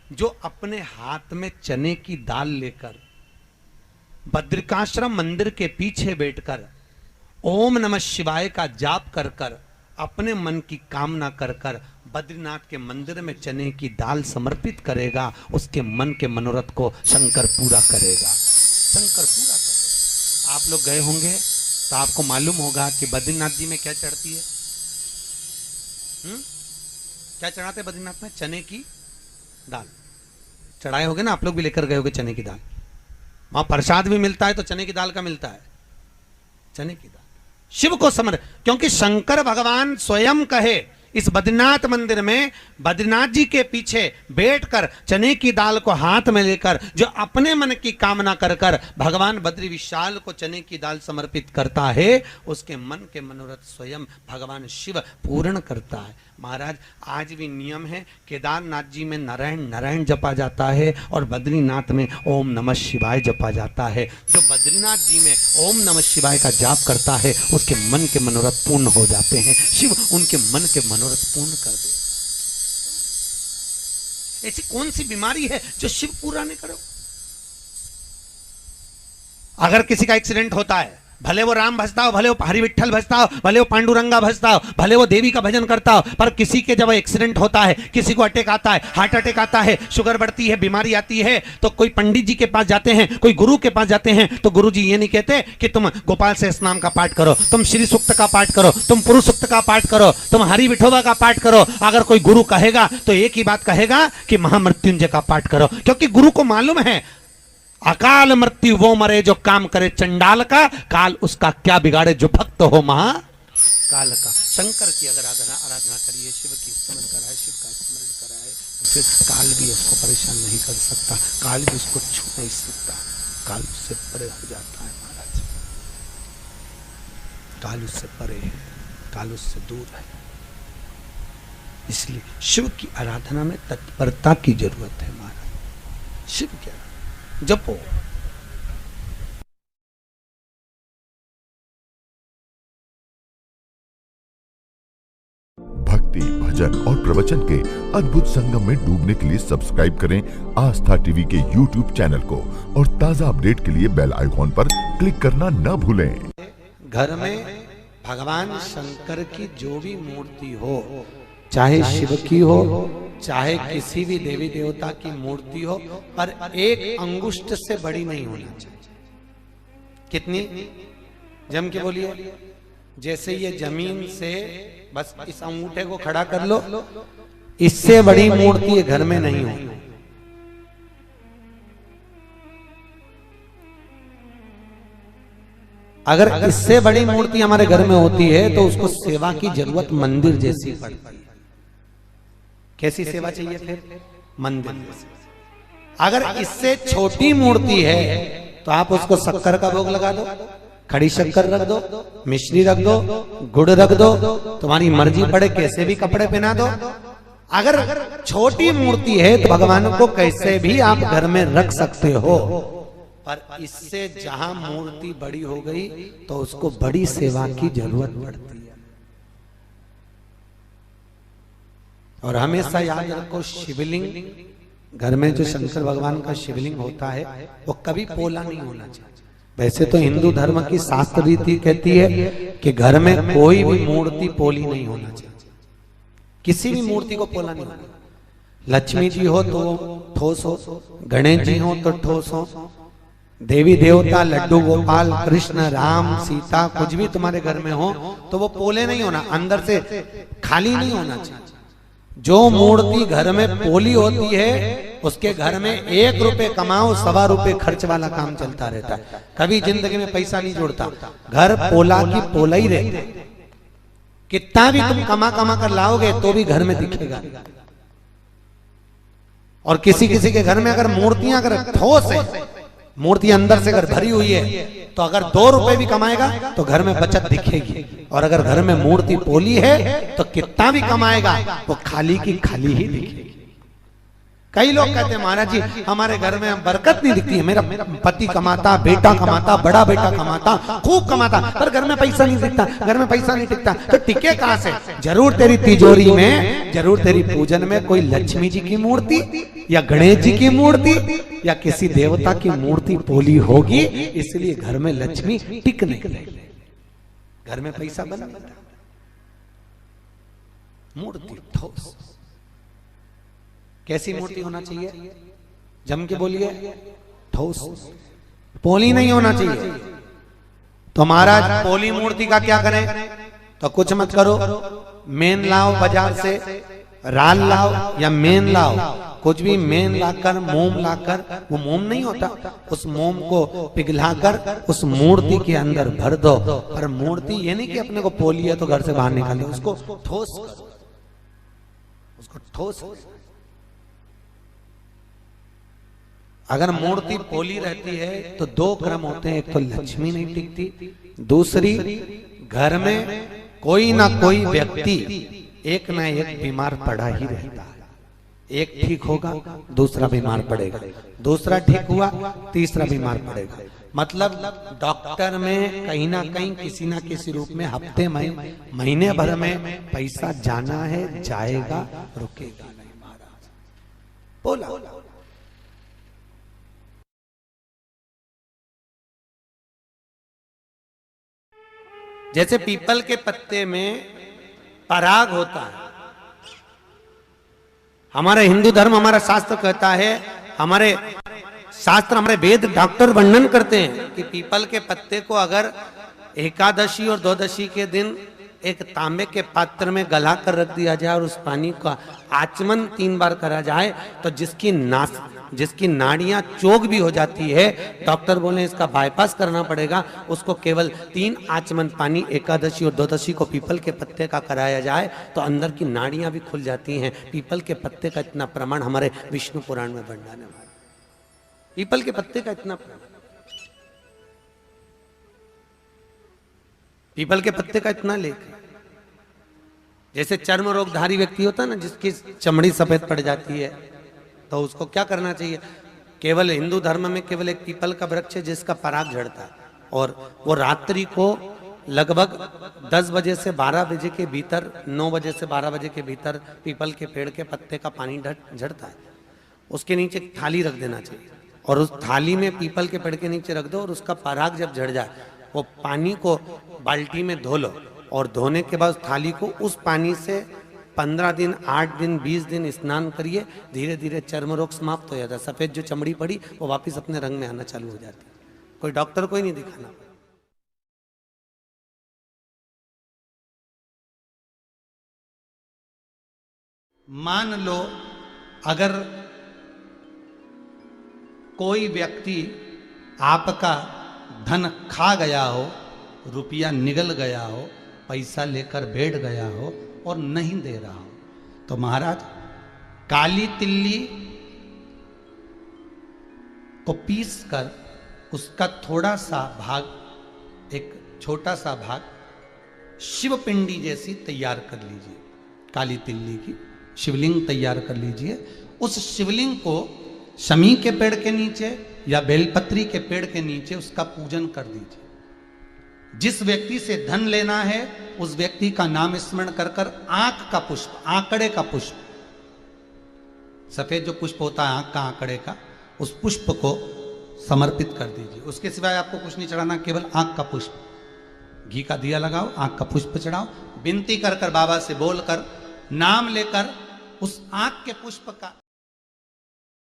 जो अपने हाथ में चने की दाल लेकर बद्रिकाश्रम मंदिर के पीछे बैठकर ओम नमः शिवाय का जाप कर कर अपने मन की कामना कर कर बद्रीनाथ के मंदिर में चने की दाल समर्पित करेगा, उसके मन के मनोरथ को शंकर पूरा करेगा। शंकर पूरा करेगा। आप लोग गए होंगे तो आपको मालूम होगा कि बद्रीनाथ जी में क्या चढ़ती है। क्या चढ़ाते बद्रीनाथ में? चने की दाल चढ़ाए होगे ना, आप लोग भी लेकर गए होगे चने की दाल। वहां प्रसाद भी मिलता है तो चने की दाल का मिलता है, चने की दाल शिव को समर्पित। क्योंकि शंकर भगवान स्वयं कहे इस बद्रीनाथ मंदिर में बद्रीनाथ जी के पीछे बैठकर चने की दाल को हाथ में लेकर जो अपने मन की कामना कर कर भगवान बद्री विशाल को चने की दाल समर्पित करता है, उसके मन के मनोरथ स्वयं भगवान शिव पूर्ण करता है। महाराज आज भी नियम है, केदारनाथ जी में नारायण नारायण जपा जाता है और बद्रीनाथ में ओम नमः शिवाय जपा जाता है। जो बद्रीनाथ जी में ओम नमः शिवाय का जाप करता है उसके मन के मनोरथ पूर्ण हो जाते हैं। शिव उनके मन के मनोरथ पूर्ण कर दे। ऐसी कौन सी बीमारी है जो शिव पूरा नहीं करो? अगर किसी का एक्सीडेंट होता है, भले वो राम भजता हो, भले वो हरि विठ्ठल भजता हो, भले वो पांडुरंगा भजता हो, भले वो देवी का भजन करता हो, पर किसी के जब एक्सीडेंट होता है, किसी को अटैक आता है, हार्ट अटैक आता है, शुगर बढ़ती है, बीमारी आती है, तो कोई पंडित जी के पास जाते हैं, कोई गुरु के पास जाते हैं, तो गुरु जी ये नहीं कहते कि तुम गोपाल सहस्रनाम का पाठ करो, तुम श्री सूक्त का पाठ करो, तुम पुरुष सूक्त का पाठ करो, तुम हरि विठोबा का पाठ करो। अगर कोई गुरु कहेगा तो एक ही बात कहेगा कि महामृत्युंजय का पाठ करो, क्योंकि गुरु को मालूम है अकाल मृत्यु वो मरे जो काम करे चंडाल का, काल उसका क्या बिगाड़े जो भक्त हो महाकाल का। शंकर की अगर आराधना करिए, शिव की स्मरण कराए, शिव का स्मरण कराए, तो फिर काल भी उसको परेशान नहीं कर सकता, काल भी उसको छू नहीं सकता, काल उससे परे हो जाता है। महाराज काल उससे परे है, काल उससे दूर है। इसलिए शिव की आराधना में तत्परता की जरूरत है। महाराज शिव की आराधना जपो। भक्ति, भजन और प्रवचन के अद्भुत संगम में डूबने के लिए सब्सक्राइब करें आस्था टीवी के YouTube चैनल को और ताजा अपडेट के लिए बेल आइकॉन पर क्लिक करना न भूलें। घर में भगवान शंकर की जो भी मूर्ति हो, चाहे शिव की हो चाहे किसी भी देवी देवता की मूर्ति हो, पर एक अंगुष्ठ से बड़ी नहीं होनी चाहिए। कितनी? जम के बोलिए। जैसे ये जमीन से बस इस अंगूठे को खड़ा कर लो, इससे बड़ी मूर्ति घर में नहीं हो। अगर इससे बड़ी मूर्ति हमारे घर में होती है तो उसको सेवा की जरूरत मंदिर जैसी पड़ती है। कैसी सेवा चाहिए फिर? मंदिर जैसी। अगर इससे छोटी मूर्ति है तो आप उसको शक्कर का भोग लगा दो, खड़ी शक्कर रख दो, मिश्री रख दो, गुड़ रख दो, तुम्हारी मर्जी पड़े कैसे भी कपड़े पहना दो। अगर छोटी मूर्ति है तो भगवान को कैसे भी आप घर में रख सकते हो, पर इससे जहां मूर्ति बड़ी हो गई तो उसको बड़ी सेवा की जरूरत पड़ती है। और हमेशा याद रखो, शिवलिंग घर में जो शंकर भगवान का शिवलिंग होता है वो कभी पोला नहीं होना चाहिए। वैसे तो हिंदू धर्म की शास्त्र रीति कहती है कि घर में कोई भी मूर्ति पोली नहीं होना चाहिए, किसी भी मूर्ति को पोला नहीं होना। लक्ष्मी जी हो तो ठोस हो, गणेश जी हो तो ठोस हो, देवी देवता लड्डू गोपाल कृष्ण राम सीता कुछ भी तुम्हारे घर में हो तो वो पोले नहीं होना, अंदर से खाली नहीं होना चाहिए। जो मूर्ति घर में पोली होती है उसके घर में 1 रुपए कमाओ 1.25 रुपए खर्च वाला काम चलता रहता है, कभी जिंदगी में पैसा नहीं जोड़ता। घर पोला की पोला ही रहता है, कितना भी तुम कमा कमा कर लाओगे तो भी घर में दिखेगा। और किसी किसी के घर में अगर मूर्तियां अगर ठोस है, मूर्ति अंदर से अगर भरी हुई है, तो अगर 2 रुपए भी कमाएगा तो घर में बचत दिखेगी। और अगर घर में मूर्ति पोली है तो कितना भी कमाएगा वो खाली की खाली ही दिखेगी, कई लोग कहते हैं महाराज जी हमारे घर में बरकत नहीं दिखती है, मेरा पति कमाता, बेटा कमाता, बड़ा बेटा कमाता, खूब कमाता, पर घर में पैसा नहीं दिखता, घर में पैसा नहीं टिकता। तो टिके कहां से? जरूर तेरी तिजोरी में, जरूर तेरी पूजन में कोई लक्ष्मी जी की मूर्ति या गणेश जी की मूर्ति या किसी देवता की मूर्ति पोली होगी, इसलिए घर में लक्ष्मी टिक नहीं रही, घर में पैसा बना। मूर्ति ठोस, कैसी मूर्ति होना चाहिए? जम के बोलिए, ठोस, पोली नहीं होना चाहिए। तो महाराज पोली मूर्ति का क्या करें? तो कुछ मत करो, मेन लाओ बाजार से, राल लाओ या मेन लाओ, कुछ भी मेन लाकर, मोम लाकर, वो मोम नहीं होता, उस मोम को पिघलाकर उस मूर्ति के अंदर भर दो। पर मूर्ति ये नहीं कि अपने को पोली है तो घर से बाहर निकाले, उसको ठोस करो, उसको ठोस। अगर मूर्ति पोली रहती है तो दो क्रम होते हैं, एक तो लक्ष्मी नहीं टिकती, दूसरी घर में कोई ना कोई व्यक्ति एक ना एक बीमार पड़ा ही रहता है। एक ठीक होगा, दूसरा बीमार पड़ेगा, दूसरा ठीक हुआ, तीसरा बीमार पड़ेगा। मतलब डॉक्टर में कहीं ना कहीं किसी ना किसी रूप में हफ्ते में, महीने भर में पैसा जाना है, जाएगा, रुकेगा नहीं महाराज। बोला जैसे पीपल के पत्ते में पराग होता है। हमारा हिंदू धर्म, हमारा शास्त्र कहता है, हमारे शास्त्र, हमारे वेद डॉक्टर वर्णन करते हैं कि पीपल के पत्ते को अगर एकादशी और द्वादशी के दिन एक तांबे के पात्र में गला कर रख दिया जाए और उस पानी का आचमन 3 बार करा जाए तो जिसकी नाड़ियां चोक भी हो जाती है, डॉक्टर बोले इसका बाईपास करना पड़ेगा, उसको केवल 3 आचमन पानी एकादशी और द्वादशी को पीपल के पत्ते का कराया जाए तो अंदर की नाड़ियां भी खुल जाती हैं। पीपल के पत्ते का इतना प्रमाण हमारे विष्णु पुराण में वर्णन है। पीपल के पत्ते का इतना प्रमाण, पीपल के पत्ते का इतना लेख। जैसे चर्म रोगधारी व्यक्ति होता है ना, जिसकी चमड़ी सफेद पड़ जाती है, तो उसको क्या करना चाहिए? केवल हिंदू धर्म में केवल एक पीपल का वृक्ष है जिसका पराग झड़ता है, और वो रात्रि को लगभग 10 बजे से 12 बजे के भीतर, 9 बजे से 12 बजे के भीतर पीपल के पेड़ के पत्ते का पानी झड़ता है। उसके नीचे थाली रख देना चाहिए और उस थाली में पीपल के पेड़ के नीचे रख दो, और उसका पराग जब झड़ जाए वो पानी को बाल्टी में धो लो, और धोने के बाद थाली को उस पानी से 15 दिन, 8 दिन, 20 दिन स्नान करिए, धीरे धीरे चर्म रोग समाप्त हो जाता है। सफेद जो चमड़ी पड़ी वो वापस अपने रंग में आना चालू हो जाती है। कोई डॉक्टर को ही नहीं दिखाना। मान लो अगर कोई व्यक्ति आपका धन खा गया हो, रुपया निगल गया हो, पैसा लेकर बैठ गया हो और नहीं दे रहा हो, तो महाराज काली तिल्ली को पीस कर उसका थोड़ा सा भाग, एक छोटा सा भाग शिव पिंडी जैसी तैयार कर लीजिए। काली तिल्ली की शिवलिंग तैयार कर लीजिए। उस शिवलिंग को शमी के पेड़ के नीचे या बेलपत्री के पेड़ के नीचे उसका पूजन कर दीजिए। जिस व्यक्ति से धन लेना है उस व्यक्ति का नाम स्मरण कर कर आंख का पुष्प, आंकड़े का पुष्प, सफेद जो पुष्प होता है आंख का, आंकड़े का, उस पुष्प को समर्पित कर दीजिए। उसके सिवाय आपको कुछ नहीं चढ़ाना, केवल आंख का पुष्प, घी का दिया लगाओ, आंख का पुष्प चढ़ाओ, विनती कर कर बाबा से बोलकर, नाम लेकर उस आंख के पुष्प का